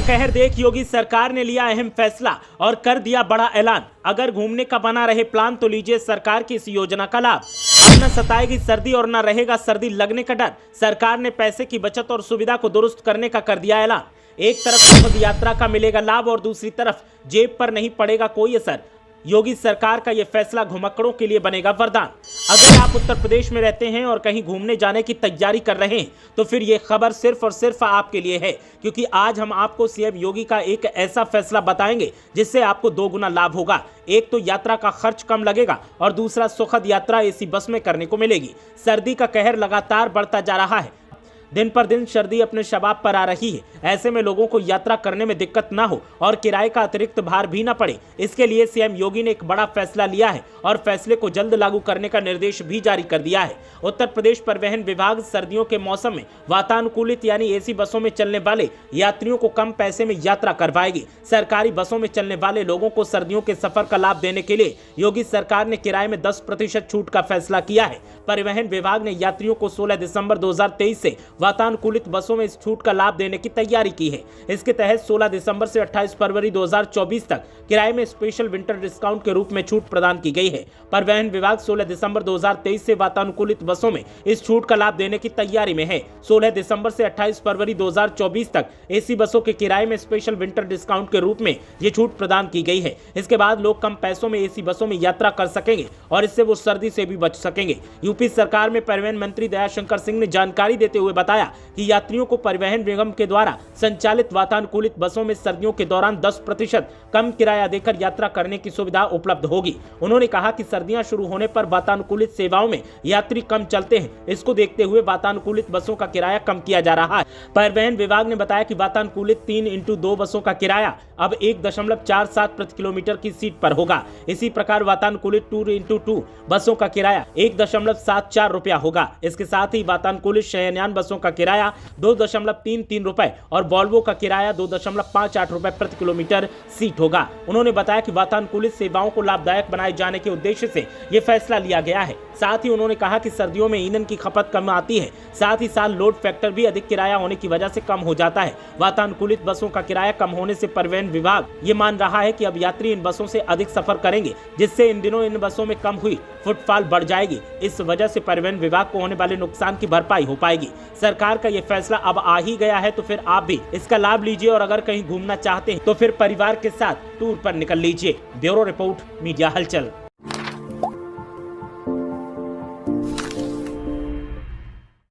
कहर देख योगी सरकार ने लिया अहम फैसला और कर दिया बड़ा ऐलान। अगर घूमने का बना रहे प्लान तो लीजिए सरकार की इस योजना का लाभ। अब न सताएगी सर्दी और न रहेगा सर्दी लगने का डर। सरकार ने पैसे की बचत और सुविधा को दुरुस्त करने का कर दिया ऐलान। एक तरफ सुखद यात्रा का मिलेगा लाभ और दूसरी तरफ जेब पर नहीं पड़ेगा कोई असर। योगी सरकार का यह फैसला घुमक्कड़ों के लिए बनेगा वरदान। अगर आप उत्तर प्रदेश में रहते हैं और कहीं घूमने जाने की तैयारी कर रहे हैं तो फिर यह खबर सिर्फ और सिर्फ आपके लिए है, क्योंकि आज हम आपको सीएम योगी का एक ऐसा फैसला बताएंगे जिससे आपको 2 गुना लाभ होगा। एक तो यात्रा का खर्च कम लगेगा और दूसरा सुखद यात्रा एसी बस में करने को मिलेगी। सर्दी का कहर लगातार बढ़ता जा रहा है। दिन पर दिन सर्दी अपने शबाब पर आ रही है। ऐसे में लोगों को यात्रा करने में दिक्कत ना हो और किराए का अतिरिक्त भार भी ना पड़े, इसके लिए सीएम योगी ने एक बड़ा फैसला लिया है और फैसले को जल्द लागू करने का निर्देश भी जारी कर दिया है। उत्तर प्रदेश परिवहन विभाग सर्दियों के मौसम में वातानुकूलित यानी एसी बसों में चलने वाले यात्रियों को कम पैसे में यात्रा करवाएगी। सरकारी बसों में चलने वाले लोगों को सर्दियों के सफर का लाभ देने के लिए योगी सरकार ने किराए में 10% छूट का फैसला किया है। परिवहन विभाग ने यात्रियों को 16 दिसंबर 2023 से वातानुकूलित बसों में इस छूट का लाभ देने की तैयारी की है। इसके तहत 16 दिसंबर से 28 फरवरी 2024 तक किराए में स्पेशल विंटर डिस्काउंट के रूप में छूट प्रदान की गई है। परिवहन विभाग 16 दिसंबर 2023 से वातानुकूलित बसों में इस छूट का लाभ देने की तैयारी में है। 16 दिसंबर से 28 फरवरी 2024 तक एसी बसों के किराए में स्पेशल विंटर डिस्काउंट के रूप में ये छूट प्रदान की गई है। इसके बाद लोग कम पैसों में एसी बसों में यात्रा कर सकेंगे और इससे वो सर्दी से भी बच सकेंगे। यूपी सरकार में परिवहन मंत्री दयाशंकर सिंह ने जानकारी देते हुए बताया कि यात्रियों को परिवहन निगम के द्वारा संचालित वातानुकूलित बसों में सर्दियों के दौरान 10% कम किराया देकर यात्रा करने की सुविधा उपलब्ध होगी। उन्होंने कहा कि सर्दियां शुरू होने पर वातानुकूलित सेवाओं में यात्री कम चलते हैं। इसको देखते हुए वातानुकूलित बसों का किराया कम किया जा रहा है। परिवहन विभाग ने बताया कि वातानुकूलित 3x2 बसों का किराया अब 1.47 प्रति किलोमीटर की सीट पर होगा। इसी प्रकार वातानुकूलित 2x2 बसों का किराया 1.74 रुपया होगा। इसके साथ ही वातानुकूलित शयनयान बसों का किराया 2.33 रुपए और वॉल्वो का किराया 2.58 रुपए प्रति किलोमीटर सीट होगा। उन्होंने बताया कि वातानुकूलित सेवाओं को लाभदायक बनाए जाने के उद्देश्य से ये फैसला लिया गया है। साथ ही उन्होंने कहा कि सर्दियों में ईंधन की खपत कम आती है, साथ ही साथ लोड फैक्टर भी अधिक किराया होने की वजह से कम हो जाता है। वातानुकूलित बसों का किराया कम होने से परिवहन विभाग ये मान रहा है कि अब यात्री इन बसों से अधिक सफर करेंगे, जिससे इन दिनों इन बसों में कम हुई फुटफॉल बढ़ जाएगी। इस वजह से परिवहन विभाग को होने वाले नुकसान की भरपाई हो पाएगी। सरकार का ये फैसला अब आ ही गया है, तो फिर आप भी इसका लाभ लीजिए और अगर कहीं घूमना चाहते हैं तो फिर परिवार के साथ टूर पर निकल लीजिए। ब्यूरो रिपोर्ट, मीडिया हलचल।